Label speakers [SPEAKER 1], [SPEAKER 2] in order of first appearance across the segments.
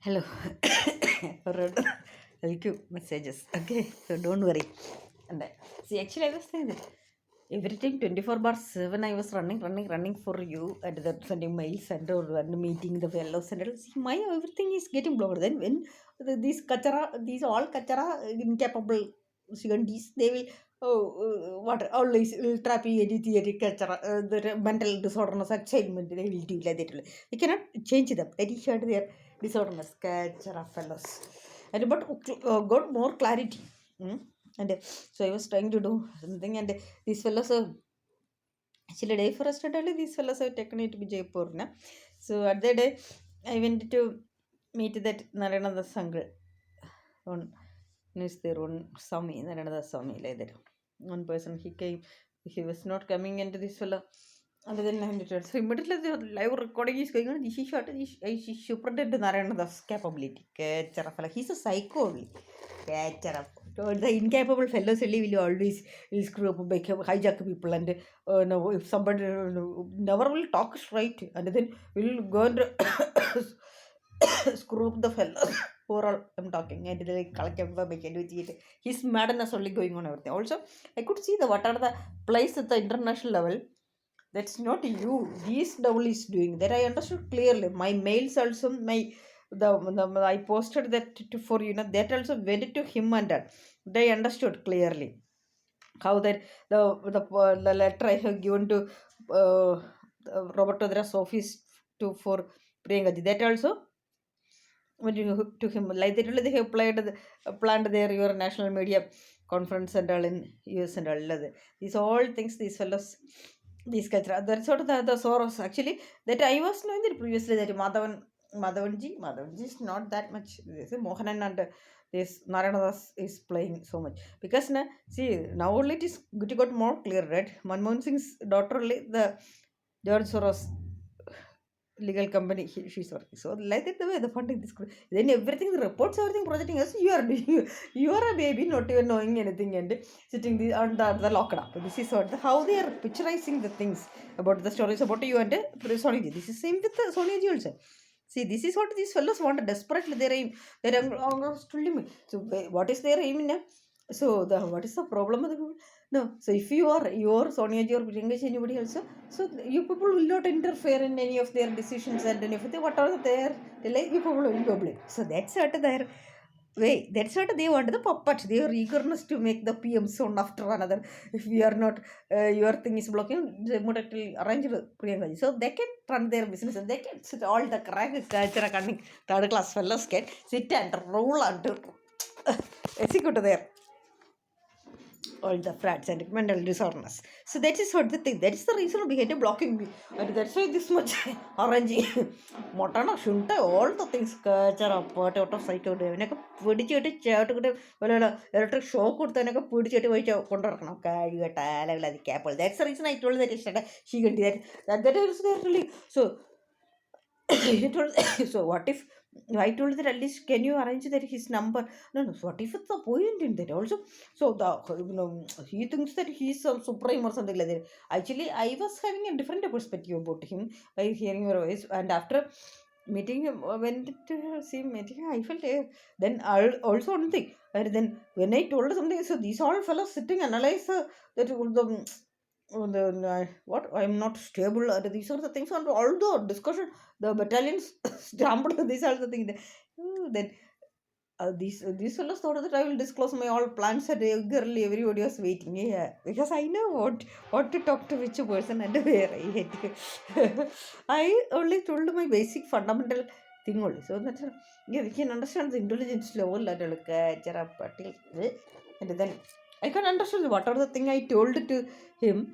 [SPEAKER 1] Hello. Thank you messages. Okay, so don't worry. And see, actually, I was saying that every time 24/7 I was running for you and then sending mails and meeting the fellows and all. See, my everything is getting blocked. Then when these kachara, these all kachara incapable Sugandis, they will. Oh, what always will trap you any kachara, the mental disorders, achievement, they will do like that. You cannot change them. That is what they are disorders, kachara fellows. And but got more clarity. And so I was trying to do something, and these fellows are actually day for us only. These fellows have taken it to Jaipur. Na? So at that day, I went to meet that Narayana Das uncle. On is their own Swami, Narayana Das Swami, like that. One person he came, he was not coming into this fellow. And then I ended. So immediately the live recording is going on. This is short. This superintendent Narayana Das capability. He's a psycho only. The incapable fellows will always will screw up, hijack people, and no, if somebody never will talk straight, and then will go and screw up the fellows. Overall, I'm talking, and they collect information with it. His madness only going on everything. Also, I could see the what are the place at the international level. That's not you. This double is doing that. I understood clearly. My mails also, the I posted that for that also went to him, and they understood clearly how that the letter I have given to uh, Robert Todras office to for Priyanka. That also when you to him like that only they have planned their your national media conference and all in US and all other. These all things these fellows these kachra that's sort of the source actually that I was knowing that previously that Madhavanji is not that much this Mohanan and this Naranadas is playing so much because see now only it is got more clear, right? Manmohan Singh's daughter only the George Soros legal company she's working. So like that the way the funding this then everything the reports everything projecting us you are you are a baby not even knowing anything and sitting on the locked up. This is what how they are picturizing the things about the stories about you and Sonia Ji. This is same with Sonia Ji also. See, this is what these fellows want desperately. Their aim, their me. So, what is their aim? So, the what is the problem with the people? No. So, if you are your Sonia Ji or Priyanka anybody also, so you people will not interfere in any of their decisions and anything. What are there? They like you people will public. So, that's what their way. That's what they want. The puppet. Their eagerness to make the PM soon after another. If we are not, your thing is blocking, they would actually arrange Priyanka. So they can run their business and they can sit all the crack culture coming third class fellows can sit and roll and execute there all the frats and mental disorders. So that is what the thing. That is the reason behind blocking me. And that's why this much arranging. Motana shunta all the things culture of part out of sight of devil. Put it chat electric shock would then put it away contra like capel. That's the reason I told that she can do that. That is really so he told so what if I told that at least can you arrange that his number? No, no. So what if it's the point in that also? So the he thinks that he's a supreme or something like that. Actually, I was having a different perspective about him by hearing your voice, and after meeting him, when to see meeting him, I felt then I also one thing. And then when I told something, so these all fellows sitting analyze that what I'm not stable. These are the things. And all the discussion, the battalions stamped. These are the things. Then these fellows thought that I will disclose my all plans and eagerly everybody was waiting. Yeah, because I know what to talk to which person and where I hate. I only told my basic fundamental thing only. So that yeah, we can understand the intelligence level at and then I can understand what are the thing I told to him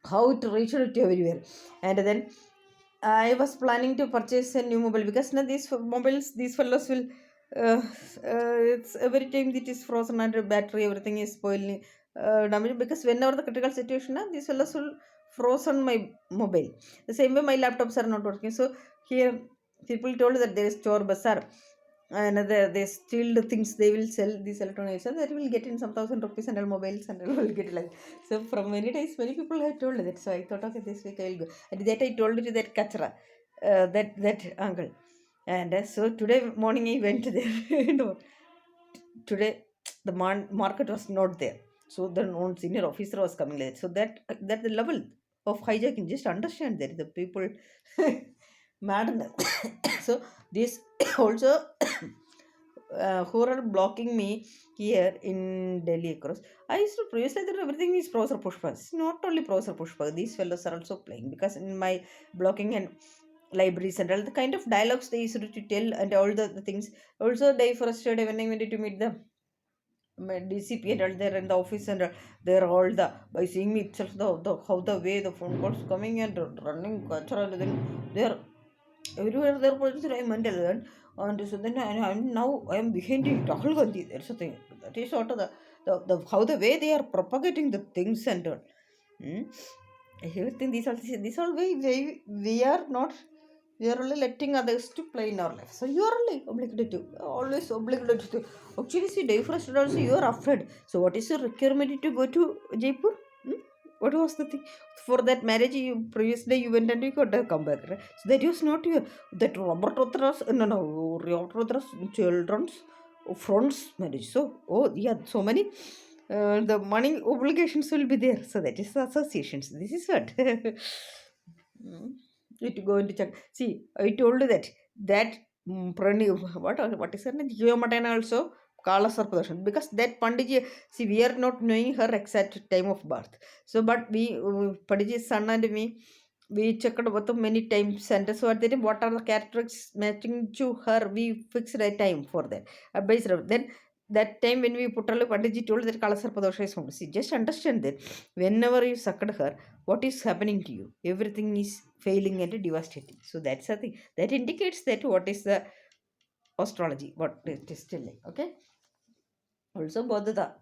[SPEAKER 1] how it reached to everywhere. And then I was planning to purchase a new mobile because now these mobiles, these fellows will. It's every time it is frozen and the battery, everything is spoiling. Damage because whenever the critical situation, these fellows will frozen my mobile. The same way my laptops are not working. So here people told that there is chore bazaar and they steal the things they will sell these electronics and that will get in some thousand rupees and all mobiles and all will get like so from many days many people have told that so I thought okay this week I will go and that I told it to that kachra that uncle And so today morning I went there. No, today the market was not there. So the non senior officer was coming late. So that the level of hijacking, just understand that the people madness. So this also who are blocking me here in Delhi across. I used to previously that everything is Professor Pushpa. It's not only Professor Pushpa. These fellows are also playing because in my blocking and libraries and all the kind of dialogues they used to tell and all the things. Also, they frustrated when I went to meet them. My DCP and all there in the office and they're all the by seeing me itself the how the way the phone calls coming and running cultural then they're everywhere they're positive I'm mental and so then I'm now I'm behind it Rahul Gandhi that's the thing that is sort of the how the way they are propagating the things and all. Hmm? Everything these all we are not we are only letting others to play in our life. So you are only obligated to always obligated to actually see day first also you are afraid. So what is your requirement to go to Jaipur? Hmm? What was the thing? For that marriage you previous day you went and you got to come back, right? So that was not your that Robert Rothras no Robert Rothras children's friends marriage. So oh yeah, so many the money obligations will be there. So that is the associations. This is what. Mm. It go into check. See, I told you that what is her name? Geomatana also Kala Sarpadashan because that Pandiji, see, we are not knowing her exact time of birth. So, but we Pandiji's son and me, we checked about the many times and so at the time what are the characters matching to her, we fixed a time for that. Based on then that time when we put all Pandiji told that Kala Sarpadasha is home. See, just understand that whenever you sucked her, what is happening to you? Everything is failing and devastating. So that's the thing that indicates that what is the astrology, what it is telling. Okay. Also, both the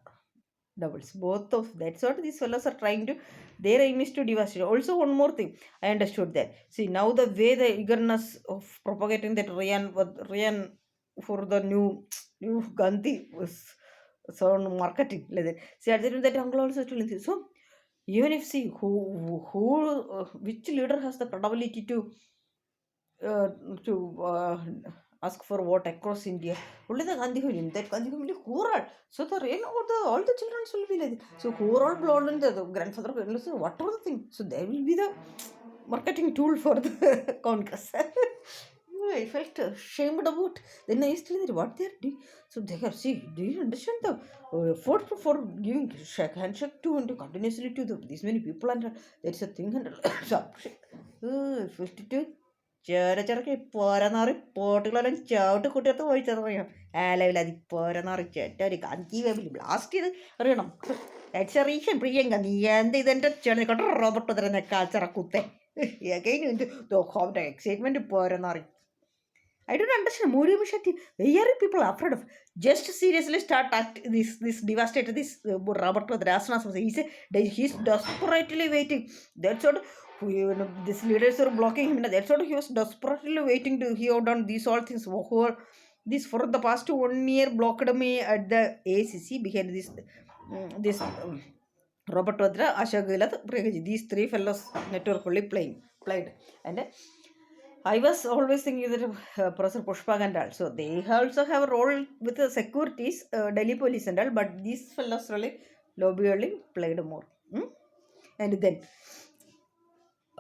[SPEAKER 1] doubles, both of that's what these fellows are trying to. Their aim is to devastate. Also, one more thing, I understood that. See, now the way the eagerness of propagating that Ryan for the new Gandhi was so marketing like that. See, at the time that uncle also telling this. So even if see who which leader has the credibility uh, to ask for vote across India. Only the Gandhi family, that Gandhi family who are so the reign over the all the children will be like that. So who are all blood and the grandfather so whatever the thing. So they will be the marketing tool for the Congress. I felt ashamed about. Then I used to tell what they are doing. So they are see. Do you understand the effort for giving handshake to and continuously to these many people and there is a thing and so, 52 ചേരച്ചിറക്കി പോരെന്നറി പോട്ടുകളെല്ലാം ചവിട്ട് കുട്ടിയത്ത് പോയിച്ചറിയാം ആലവിൽ അതി പോരെന്നറി ചേട്ട ഒരു Kanji വേബിൽ blast ചെയ്ത് അറിയണം എക്സറീഷൻ പ്രിയങ്ക നീ എന്ത് ഇതെൻ്റെ ചെറിയ Robert തരുന്ന കാച്ചറ കുത്തെ excitement പോരെന്നറി I don't understand. Modi Mishati, why are people afraid of? Just seriously start act this devastator this Robert Rasnas was he said that he's desperately waiting. That's what these leaders are blocking him. That's what he was desperately waiting to hear down these all things. Who are this for the past 1 year blocked me at the ACC behind this Robert Vadra, Asha Gilat, these three fellows network only played and. I was always thinking that Professor Pushpa and all. So they also have a role with the securities, Delhi police and all. But these fellows really lobby only played more. Hmm? And then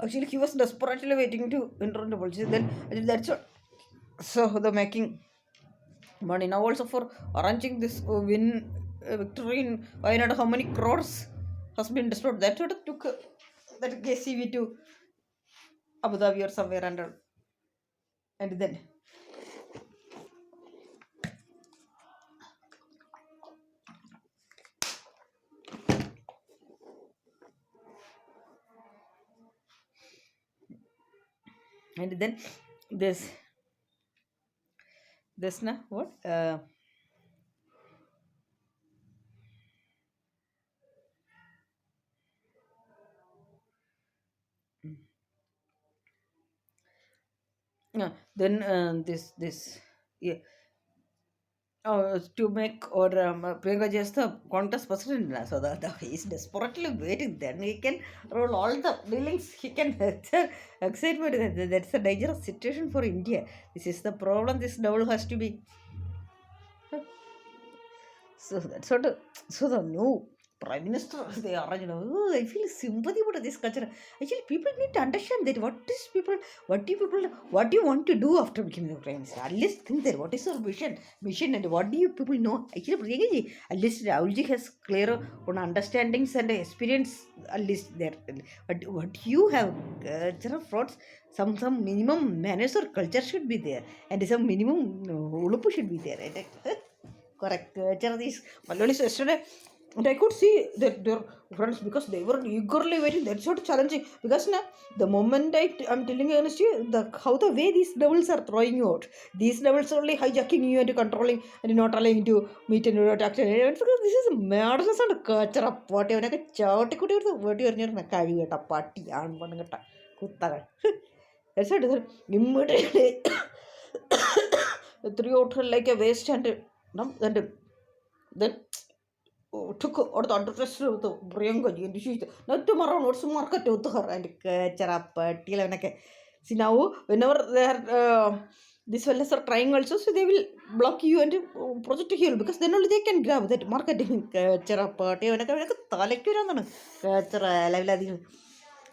[SPEAKER 1] actually he was desperately waiting to enter into politics. Then that's what. So the making money now also for arranging this win victory in Wayanad. How many crores has been destroyed? That sort of took that KCV to Abu Dhabi or somewhere and then. And then this na what yeah, then this yeah to make or Priyanka just the contest president. So he's desperately waiting. Then he can roll all the dealings. He can excitement. That's a dangerous situation for India. This is the problem. This devil has to be. So that's what. So the new prime minister they are. I feel sympathy about this culture. Actually, people need to understand that what do you want to do after becoming the prime minister? At least think that what is your mission, and what do you people know? Actually, Priyanka at least Rahulji has clear on understandings and experience. At least there, but what you have frauds. Some minimum manners or culture should be there, and some minimum ulupu should be there. Right? Correct. These Malayalis yesterday, and I could see that their friends because they were eagerly waiting. That's not challenging because now the moment I'm telling you honestly, how the way these devils are throwing you out, these devils are only hijacking you and controlling and not allowing you to meet and attack. This is madness and culture. What you like a chowty could you what you're near Nakavi at a party and one at a kuttaga. That's it. Immediately threw out her like a waste and then took or the address of the Priyanka and she not tomorrow what's market to her and catch up till see now whenever they are these fellas are trying also so they will block you and project here because then only they can grab that marketing catch up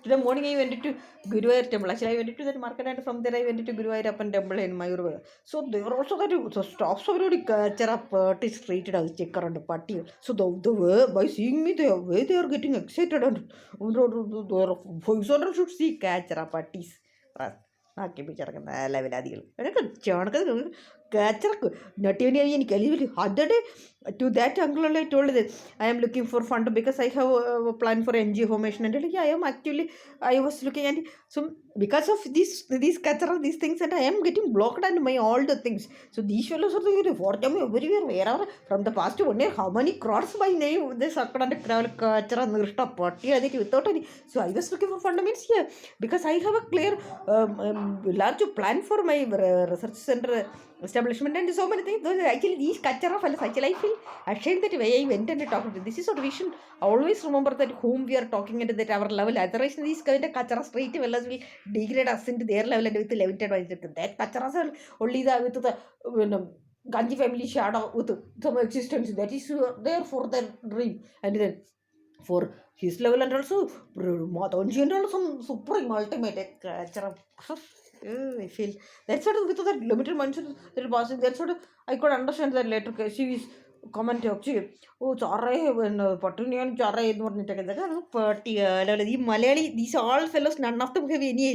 [SPEAKER 1] today morning I went to Guruvayur temple. Actually, I went to that market and from there I went to Guruvayurappan temple in Mayur. So they were also that so stops already catch up treated as check around the party. So the way by seeing me the way they are getting excited and their voice order should see catch up parties. ആക്കി പിടിച്ചിറക്കുന്ന ലെവലാദികൾ അതൊക്കെ ചാണക കാച്ചറക്ക് നട്ടിയനെ എനിക്ക് അല്ലെങ്കിൽ അതടെ to that uncle I told that I am looking for fund because I have a plan for NGO formation and like, I am actually I was looking at so because of these cultural these things and I am getting blocked and my all the things so these fellows are the for them everywhere wherever from the past 1 year how many crores by name this cultural nirsta party without any so I was looking for fundaments here because I have a clear large plan for my research center establishment and so many things. Those actually these cultural fellows actually I feel ashamed that way I went and talked to this is what we should always remember that whom we are talking at that our level otherwise these kind of cultural straight fellows will degrade us into their level and with limited mindset that cultural only the with the Ganji family shadow with some existence that is there for their dream and then for his level and also Matanji and also some supreme ultimate cultural I feel that's sort of with that limited mindset that passing that sort of I could understand that later she is comment ഓ ചൊറേ പിന്നെ പട്ടിണിയാണ് ചൊറേ എന്ന് പറഞ്ഞിട്ടൊക്കെ ഇതൊക്കെ പട്ടി ഈ Malayali these all fellows none of them have any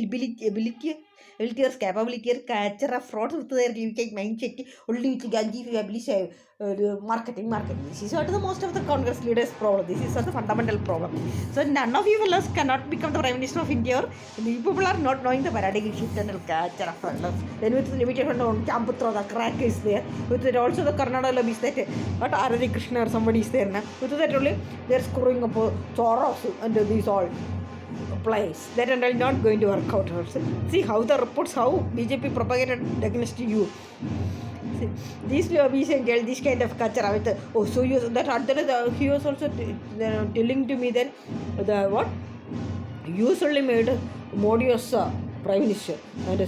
[SPEAKER 1] ability or capability or catcher of frauds with their mindset only with Ganji establish marketing. This is what the most of the Congress leaders' problem. This is what the fundamental problem. So none of you fellows cannot become the Prime Minister of India or the people are not knowing the paradigm shift and catcher of fellows. Then with the limitation on Champutra, the crack is there. With it also the Karnataka lobby is that but Aradi Krishna or somebody is there now. With that only they are screwing up Soros and these all place that and are not going to work out also. See how the reports how BJP propagated against you. See, these lobbies and tell this kind of culture with oh so you that he was also telling to me that the what usually made Modi as prime minister and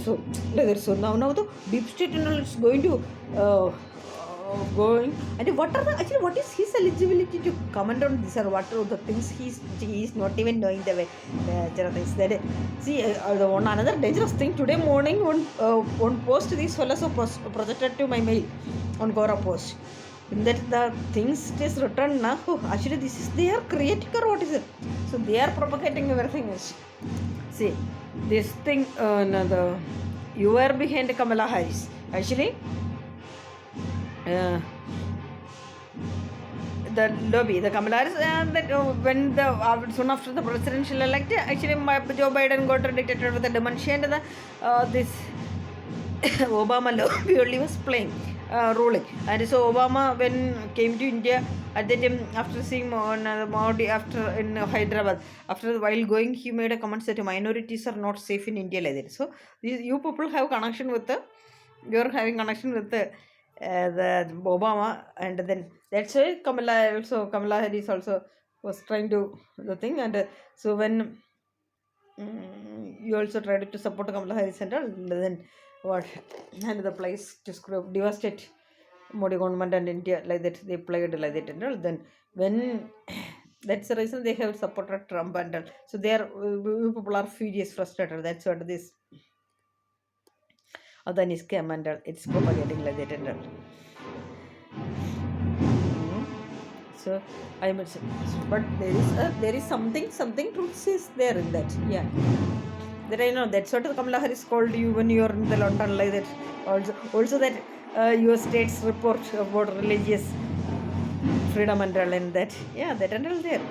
[SPEAKER 1] so now the deep state is going to going and what is his eligibility to comment on this or what are the things he is not even knowing the way that see the one another dangerous thing today morning one post these fellows projected to my mail on Gora post in that the things it is written now actually this is they are creating or what is it so they are propagating everything else see this thing the you are behind Kamala Harris actually the lobby, the Kamala Harris, that when the soon after the presidential elect, actually Joe Biden got dictated with the dementia and the this Obama lobby only was playing ruling, and so Obama when came to India at the time after seeing Modi after in Hyderabad after while going he made a comment that minorities are not safe in India like that. So you people have connection with the you are having connection with the the Obama, and then that's why Kamala Harris also was trying to the thing, and so when you also tried to support Kamala Harris and all, then what, and the place to devastate Modi government and India like that, they played like that and all. Then when that's the reason they have supported Trump and all. So they are people are furious, frustrated. That's what this Adani scam and all. It's propagating like that and all. So I must, but there is something truth is there in that. Yeah, that I know. That's what Kamala Harris called you when you are in the London like that. Also that your state's report about religious freedom and all, and that, yeah, that and all there.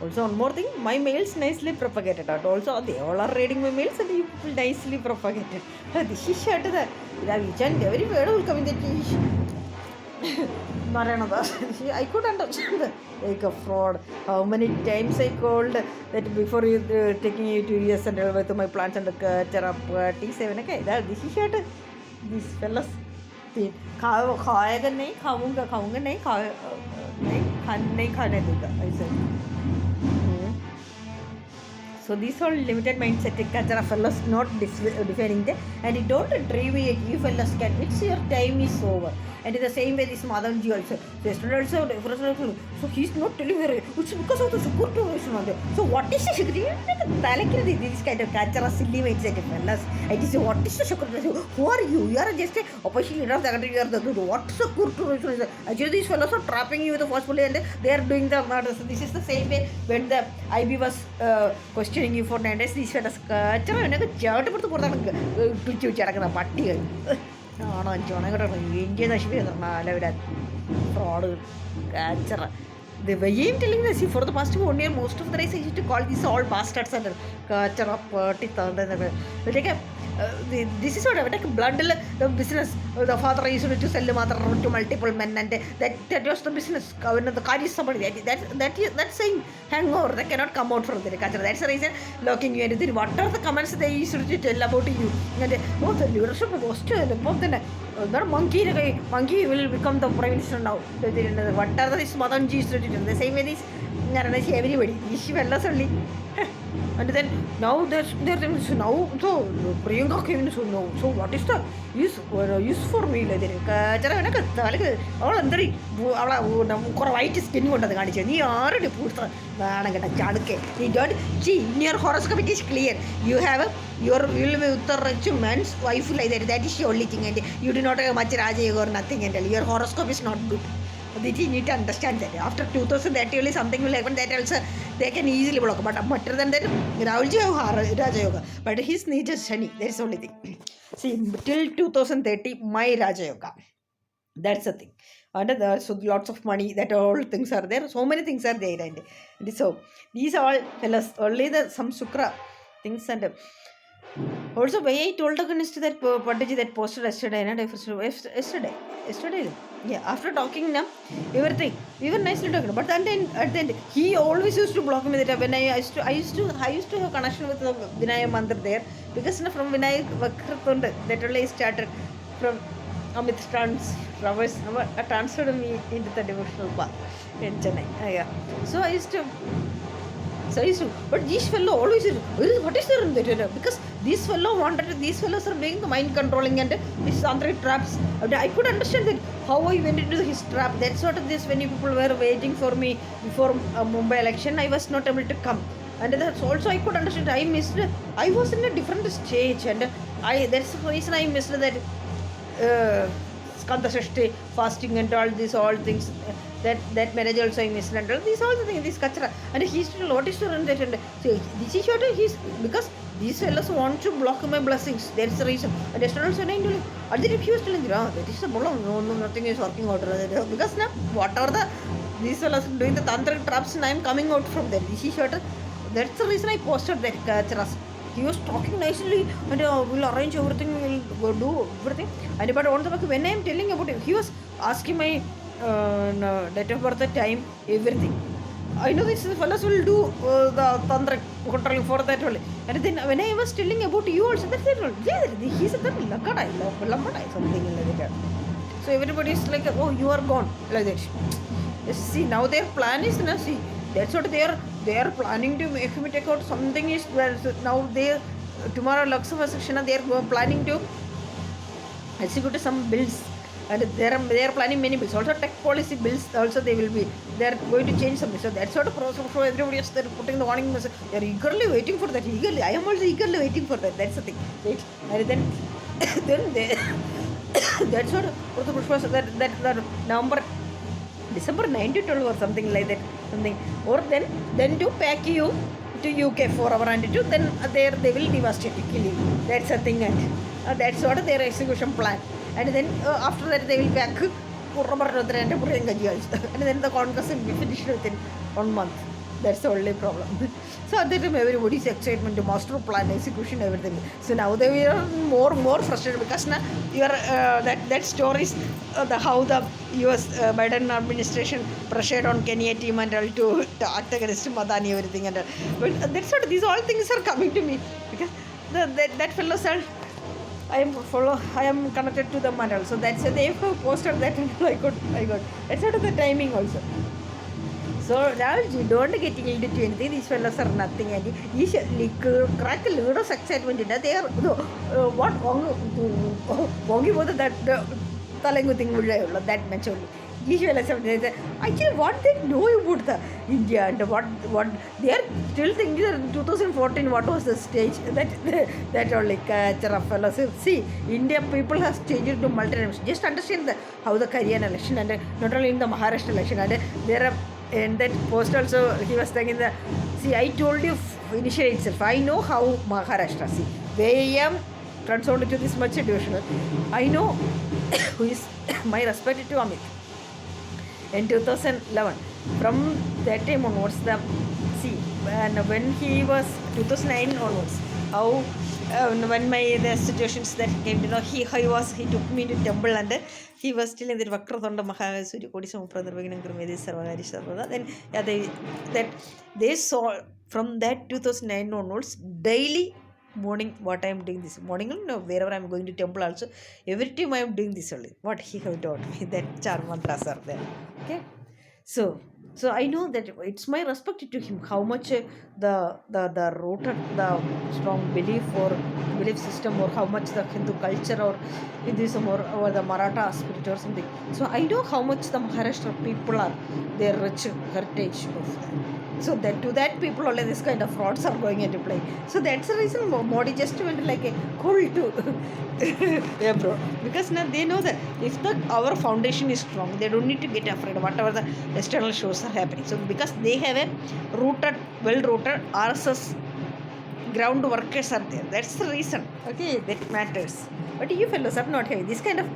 [SPEAKER 1] Also one more thing, my mails nicely propagated out. Also they all are reading my mails and you people nicely propagated. This is shut the each and every word will come in the I could understand like a fraud. How many times I called that before you taking you to US and with my plants and the T7. Okay, that this is shut. These fellas. खाएगा नहीं, खाऊंगा नहीं, नहीं खाने देगा ऐसे. So these all limited mindset culture fellas not defining them, and you don't dream it. You fellas can. It's your time is over. And in the same way, this Madanji also. So yesterday also, so he's not telling her. It's because of the Sukur to. So what is the Sukur? This kind of culture silly mindset fellas. I just say, what is the Sukur? Who are you? You are just a opposition leader of the country. You are the what Sukur to. Actually, these fellas are trapping you with the forcefully, and they are doing the murders. So this is the same way when the IB was questioning you for 9 days. These fellas chaat പുറത്ത് പിടിച്ചു വെച്ചടക്കുന്ന പട്ടികൾ ആണോ ചുണകട India നശിപ്പിക്കുന്ന ഫ്രോഡുകൾ കാച്ചറ. The way I'm telling this, for the past 1 year, most of the days I used to call these all bastards and kachara party. This is what I like blood the business. The father used to sell the mother to multiple men, and that was the business. The car is somebody that's saying hangover. They cannot come out from the culture. That's the reason locking you into what are the comments they used to tell about you. And the leadership was the monkey will become the prime minister now. What are the Madanji used to tell? The same way this everybody. This fellas only. And then now there's now so Priyanka came in, so no, so what is the use for me like that all under white skin കൊണ്ട് അത് കാണിച്ചത് നീ ആരുടെ പൂർത്ത വേണം കേട്ടോ ചാടുക്കെ. You don't see in your horoscope it is clear you have your will with a rich man's wife like that. That is the only thing, and you do not have much Raja Yoga or nothing, and your horoscope is not good. You need to understand that after 2030 only something will happen that also they can easily block. But better than that, Rahulji have Raja Yoga, but his need is Shani. That's the only thing. See, till 2030, my Raja Yoga. That's the thing. And so lots of money, that all things are there. So many things are there, and so these are all fellas only the some Sukra things. And also why I told against that Pandiji that posted yesterday, yesterday, yeah, after talking now everything we were nicely talking, but then at the end he always used to block me that when I used to have connection with the Vinaya Mandir there, because from Vinaya Vakrathund that only started from Amit transferred me into the devotional path in Chennai. Yeah, so I used to. But this fellow always is, what is there in that? Because these fellows are doing the mind controlling and these tantric traps. I could understand that how I went into his trap. That's what it is when people were waiting for me before Mumbai election. I was not able to come, and that's also I could understand. I missed. I was in a different stage, and that's the reason I missed that Skanda Shashti fasting and all things. That marriage also I missed, and these all the things, this kachra, and he still noticed to run that, and so this is what he's, because these fellows want to block my blessings. That's the reason. And yesterday also I told him, he was telling me, that is the problem. No, nothing is working out. Because now what are the these fellows doing the tantric traps, and I am coming out from there. This is what. That's the reason I posted that kachras. He was talking nicely, and we'll arrange everything, we'll do everything. And but on the back, when I am telling about it, he was asking my date of birth, time, everything. I know these fellows will do the tantric controlling for that only. And then when I was telling about you also, that's it. Yeah, he said that Lamadai, something like that. So everybody is like, oh, you are gone, like that. See, now their plan is, see, that's what they are planning to make me take out something is where now they tomorrow Lok Sabha section they are planning to execute some bills, and they are planning many bills. Also tech policy bills also they are going to change something. So that's sort of process. So everybody is they're putting the warning message. They are eagerly waiting for that. Eagerly, I am also eagerly waiting for that. That's the thing. Right? And then then they that's what that November December 9 to 12 or something like that, something, or then to pack you to UK for our and to then there they will devastate you, kill you. That's a thing, and that's sort of their execution plan. And then after that they will pack and then the Congress will be finished within 1 month. That's the only problem. So at that time everybody's excitement to master plan, execution, everything. So now they are more frustrated because now you are that stories how the US Biden administration pressured on Kenya team and all to act against Madani, everything, and but that's what these all things are coming to me because that fellow said I am connected to them and also that's they have posted that and I got that's sort of the timing also. So now you don't get into anything. These fellows are nothing, and you should crack a lot of excitement. They are what wongi both that talangu thing that much only. These fellows are actually what they know about the India and what they are still thinking. 2014 what was the stage that only culture of fellows. See, India people has changed to multinational. Just understand how the Korean election and not only in the Maharashtra election and there are. And that post also he was saying I told you initially itself, I know how Maharashtra, see, they am transformed to this much situation. I know who is my respect to Amit. In 2011, from that time onwards, and when he was 2009 onwards, how when the situations that came to know, he took me to temple and he was still in the Vakrathonda Mahasuri Kodisam Sarvagari. Then they saw from that 2009 onwards daily morning what I am doing this morning, no, wherever I am going to temple also, every time I am doing this only. What he have taught me, that char mantras are there. Okay, so I know that it's my respect to him how much the rooted the strong belief system, or how much the Hindu culture or Hinduism or the Maratha spirit or something. So I know how much the Maharashtra people are their rich heritage of that. So that to that people only this kind of frauds are going into play. So that's the reason Modi just went like a cold to yeah, bro. Because now they know that if our foundation is strong, they don't need to get afraid of whatever the external shows are happening. So because they have a well-rooted RSS ground workers are there. That's the reason. Okay, that matters. But you fellows are not having this kind of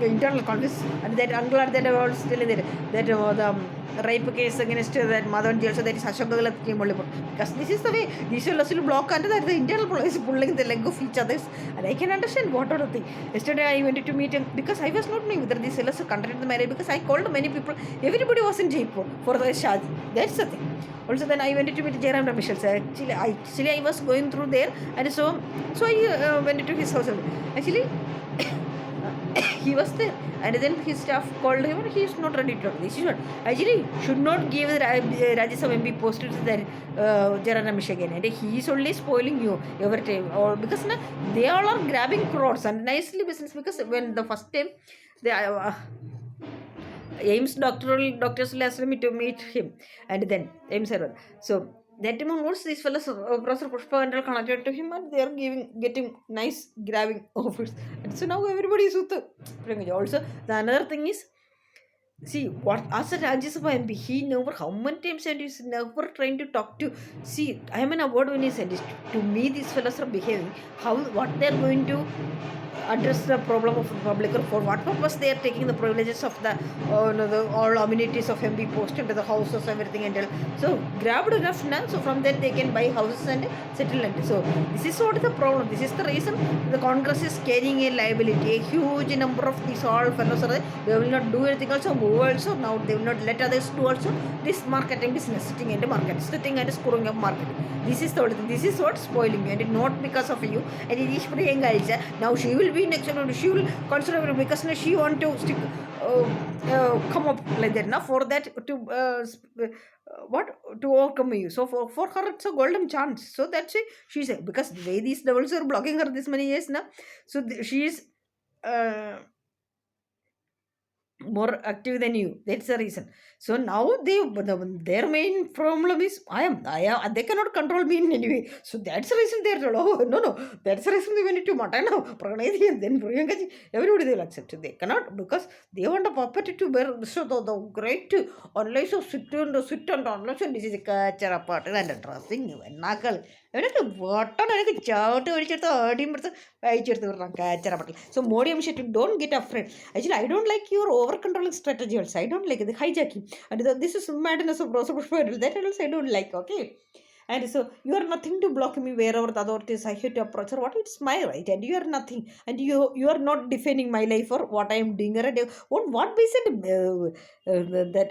[SPEAKER 1] internal conflicts, and that Anglar that are still there. That the rape case against that Madhavan jail, so that is Ashok Gehlot came only because this is the way these fellows will block under that the internal police pulling the leg of each other's, and I can understand what are the thing. Yesterday I went to meet him because I was not knowing whether these fellows conducted the marriage because I called many people. Everybody was in Jaipur for the Shadi. That's the thing. Also then I went to meet Jairam Ramesh. Actually I was going through there, and so I went to his house. Actually he was there, and then his staff called him and he is not ready to talk. This is what actually should not give the Rajya Sabha MP posted to the Jairam Ramesh again, and he is only spoiling you every time, or because they all are grabbing crores and nicely business. Because when the first time they AIIMS doctors will ask me to meet him, and then AIIMS. So that time onwards, these fellows, Professor Pushpa and all connected to him, and they are getting nice grabbing offers. And so now everybody is with the. Also, the another thing is, see, what as a Rajya Sabha MP, he never, how many times and he's never trying to talk to. See, I am an award-winning scientist. To me, these fellows are behaving. What they are going to address the problem of the public, or for what purpose they are taking the privileges of the all amenities of MP post into the houses, everything and all. So grabbed enough now, so from that they can buy houses and settle it. So this is what is the problem. This is the reason the Congress is carrying a liability. A huge number of these all fellows are there. They will not do anything. Also also. Now they will not let others do also this marketing business, sitting in the market, sitting and screwing up market. This is what spoiling you, and not because of you. And it is Priyanka. Now she will be next, she will consider because now she want to stick, come up like that. Now for that to what to overcome you. So for her it's a golden chance. So that's it. She said because the way these devils are blocking her this many years now, so she is. More active than you. That's the reason. So now their main problem is I am. They cannot control me in any way. So that's the reason they're no. That's the reason they went to Matana, Pranay, and then Priyanka. Everybody they will accept it. They cannot because they want a puppet to bear. So the great unless you sit and unless this is a culture apart and a dressing knuckle. എനിക്ക് വട്ടണം എനിക്ക് ചവിട്ട് വലിച്ചെടുത്ത് ആടിയും എടുത്ത് അയച്ചെടുത്ത് വിടണം കാച്ചറ പറ്റില്ല. So Modi അമിഷറ്റ് don't get afraid. Actually I don't like your over controlling strategy also. I don't like ഇത് hijacking and this is madness of rose Pushpa. That also I don't like. Okay. And so you are nothing to block me wherever the authorities I hate to approach or what. It's my right, and you are nothing, and you are not defending my life or what I am doing. On what basis that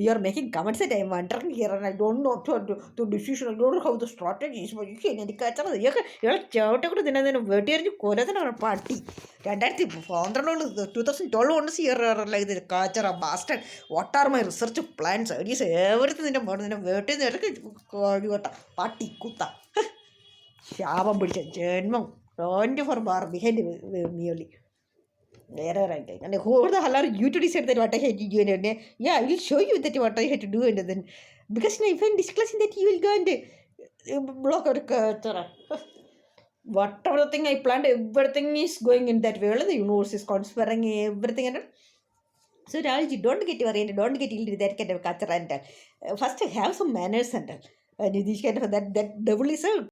[SPEAKER 1] you are making comments that I am wondering here, and I don't know to decision. I don't know how the strategy is. But you can catch up. You are chout then where you call it a party. And that's the founder 2012 on this year like the culture of bastard. What are my research plans? Ideas, everything in the modern where പാട്ടി കുത്ത ശാപം പിടിച്ച ജന്മം. Don't for bar behind merely. There right. And who the hell are you to decide that what I had to do? And yeah, I will show you that what I had to do. And then because if I'm discussing that, you will go and block or whatever the thing I planned, everything is going in that way. The universe is conspiring everything. And so Ralji, don't get worried, don't get into that kind of culture and first have some manners and this kind of that devil is a